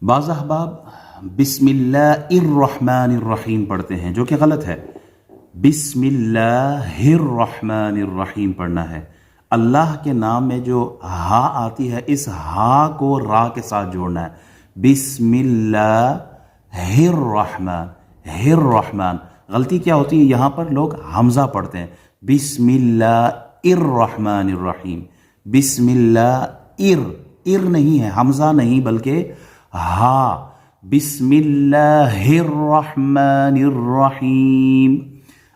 بعض احباب بسم اللہ الرحمن الرحیم پڑھتے ہیں جو کہ غلط ہے. بسم اللہ الرحمن الرحیم پڑھنا ہے. اللہ کے نام میں جو ہا آتی ہے اس ہا کو را کے ساتھ جوڑنا ہے. بسم اللہ الرحمن. غلطی کیا ہوتی ہے یہاں پر لوگ حمزہ پڑھتے ہیں. بسم اللہ الرحمن الرحیم. بسم اللہ ار نہیں ہے, حمزہ نہیں بلکہ ہا. بسم اللہ الرحمن الرحیم.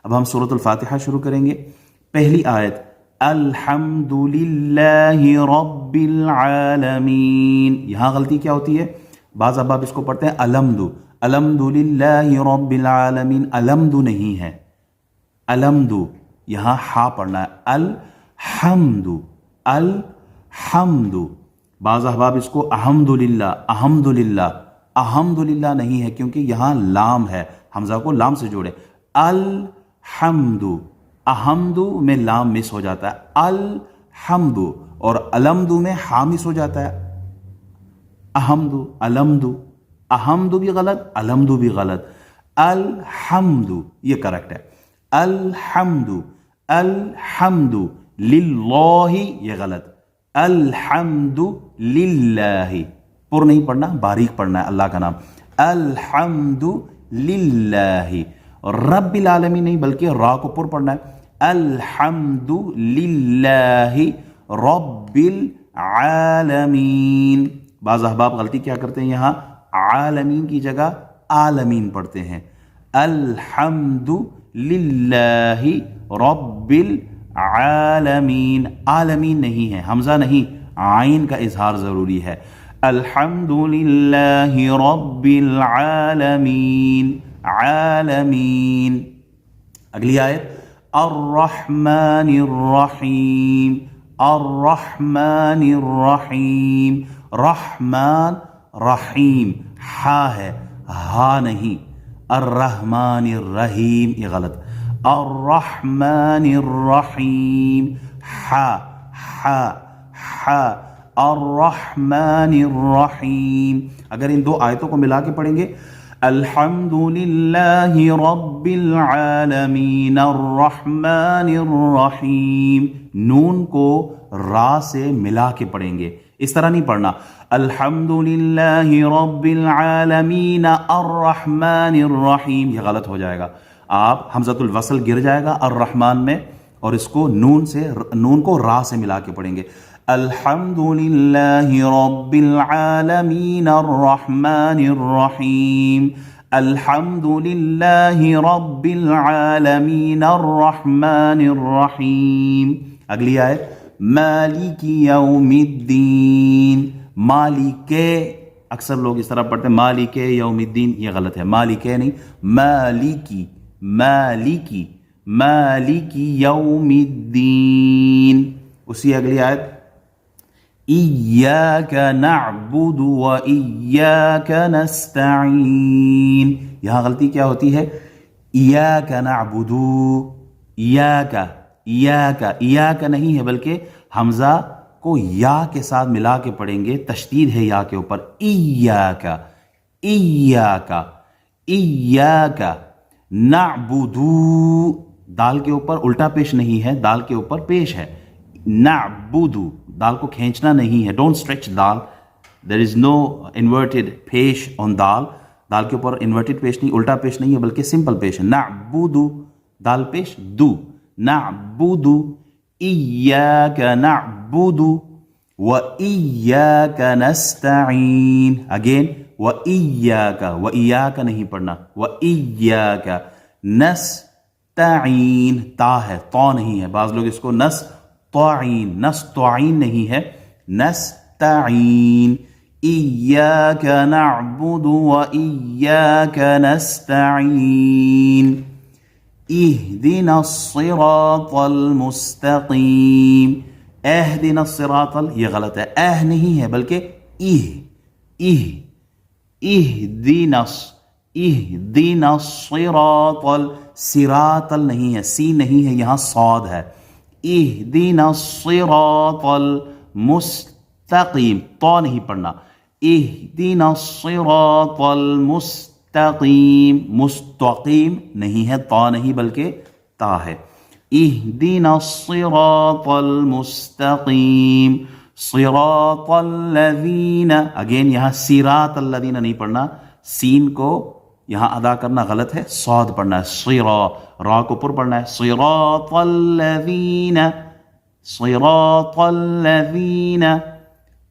اب ہم سورۃ الفاتحہ شروع کریں گے. پہلی آیت الحمد للہ رب العالمین. یہاں غلطی کیا ہوتی ہے, بعض احباب اس کو پڑھتے ہیں الحمد للہ رب العالمین. الحمد نہیں ہے, الحمد یہاں ہا پڑھنا ہے. الحمد. بعض احباب اس کو الحمد للہ نہیں ہے کیونکہ یہاں لام ہے, حمزہ کو لام سے جوڑے. الحمد, احمد میں لام مس ہو جاتا ہے. الحمد اور الحمد میں ہا مس ہو جاتا ہے. احمد بھی غلط, الحمد بھی غلط. الحمد یہ کریکٹ ہے. الحمد للہ یہ غلط. الحمد للہ پر نہیں پڑھنا, باریک پڑھنا ہے اللہ کا نام. الحمد للہ. رب العالمین نہیں بلکہ را کو پر پڑھنا ہے. الحمد للہ رب العالمین. بعض احباب غلطی کیا کرتے ہیں, یہاں عالمین کی جگہ عالمین پڑھتے ہیں. الحمد للہ رب العالمین. عالمین نہیں ہے, حمزہ نہیں, عین کا اظہار ضروری ہے. الحمد للہ رب العالمین. عالمین. اگلی آیت الرحمن الرحیم. الرحمن الرحیم. رحمان رحیم, ہا ہے, ہا نہیں. الرحمن الرحیم یہ غلط. الرحمن الرحیم. ہا. الرحمن الرحیم. اگر ان دو آیتوں کو ملا کے پڑھیں گے الحمد للہ رب العالمین الرحمن الرحیم, نون کو را سے ملا کے پڑھیں گے, اس طرح نہیں پڑھنا. الحمد للہ رب العالمین الرحمن الرحیم, یہ غلط ہو جائے گا. آپ حمزۃ الوصل گر جائے گا الرحمن میں, اور اس کو نون کو را سے ملا کے پڑھیں گے. الحمد للہ رب العالمین الرحمن الرحیم. الحمد للہ رب العالمین الرحمن الرحیم. اگلی آیت مالک یوم الدین. مالک, اکثر لوگ اس طرح پڑھتے ہیں مالک یوم الدین, یہ غلط ہے. مالک نہیں, مالک یوم الدین. اسی اگلی آیت ایاک نعبد و ایاک نستعین. یہاں غلطی کیا ہوتی ہے, ایاک نعبد, ایاک نہیں ہے بلکہ حمزہ کو یا کے ساتھ ملا کے پڑھیں گے, تشدید ہے یا کے اوپر. ایاک نعبد, دال کے اوپر الٹا پیش نہیں ہے, دال کے اوپر پیش ہے. نعبد, دال کو کھینچنا نہیں ہے, ڈونٹ اسٹریچ دال. دیر از نو انورٹیڈ پیش آن دال. دال کے اوپر انورٹیڈ پیش نہیں, الٹا پیش نہیں ہے بلکہ سمپل پیش ہے. نعبد, دال پیش دو. نعبد, ایاک نعبد و ایاک نستعین. اگین و ایاک نہیں پڑھنا, و ایاک نستعین. تا ہے, تو نہیں ہے. بعض لوگ اس کو نستعین نہیں ہے, نستعین. ایاک نعبد و ایاک نستعین. اہدنا الصراط المستقیم. اہدنا الصراط, یہ غلط ہے, نہیں ہے بلکہ اہدنا الصراط. صراط نہیں ہے, سی نہیں ہے, یہاں صاد ہے. اہدنا الصراط المستقیم. تو نہیں پڑھنا, اہدنا الصراط المستقیم، مستقیم نہیں ہے، تا نہیں بلکہ تا ہے، اہدنا الصراط المستقیم، صراط الذین، اگین یہاں صراط الذین نہیں پڑھنا، سین کو یہاں ادا کرنا غلط ہے، صاد پڑھنا ہے، صرا، را کو پر پڑھنا ہے، صراط الذین، صراط الذین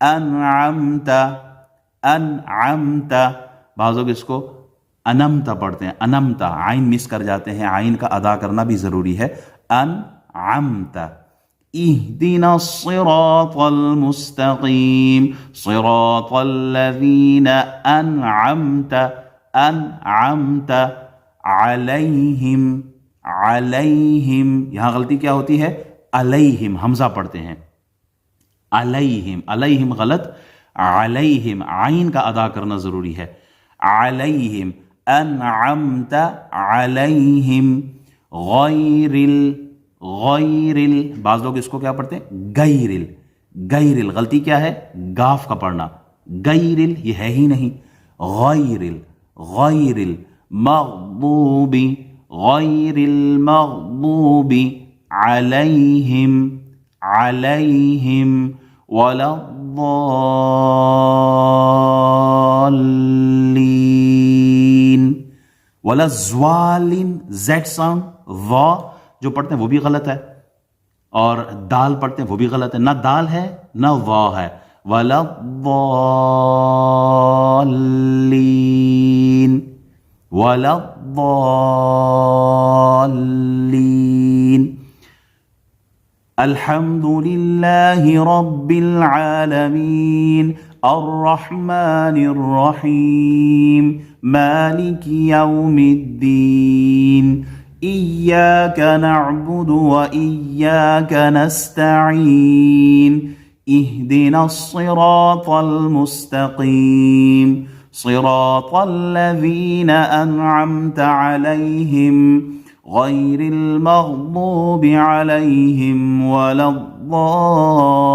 انعمت، انعمت، بعض لوگ اس کو انمتا پڑھتے ہیں، انمتا، عین مس کر جاتے ہیں، عین کا ادا کرنا بھی ضروری ہے، انعمت، اہدنا الصراط المستقیم، صراط الذین انعمت، انعمت علیہم، علیہم، یہاں غلطی کیا ہوتی ہے، علیہم، حمزہ پڑھتے ہیں، علیہم، علیہم غلط، علیہم، عین کا ادا کرنا ضروری ہے، علیہم، انعمت علیہم، غیر ال، غیر ال، بعض لوگ اس کو کیا پڑھتے ہیں، غیر ال، غیر ال، غلطی کیا ہے، گاف کا پڑھنا، غیر ال یہ ہے ہی نہیں، غیر ال، غیر المغضوب، غیر المغضوب علیہم، علیہم ولا الضالین، ولا الضالین، زیڈ ساؤنڈ، وا جو پڑھتے ہیں وہ بھی غلط ہے، اور دال پڑھتے ہیں وہ بھی غلط ہے، نہ دال ہے نہ وا ہے، ولا الضالین، ولا الضالین، الحمد للہ رب العالمین، الرحمن الرحیم، مالک یوم الدین، ایاک نعبد وإیاک نستعین، اہدنا الصراط المستقیم، صراط الذین انعمت علیہم، غیر المغضوب علیہم ولا الضالین۔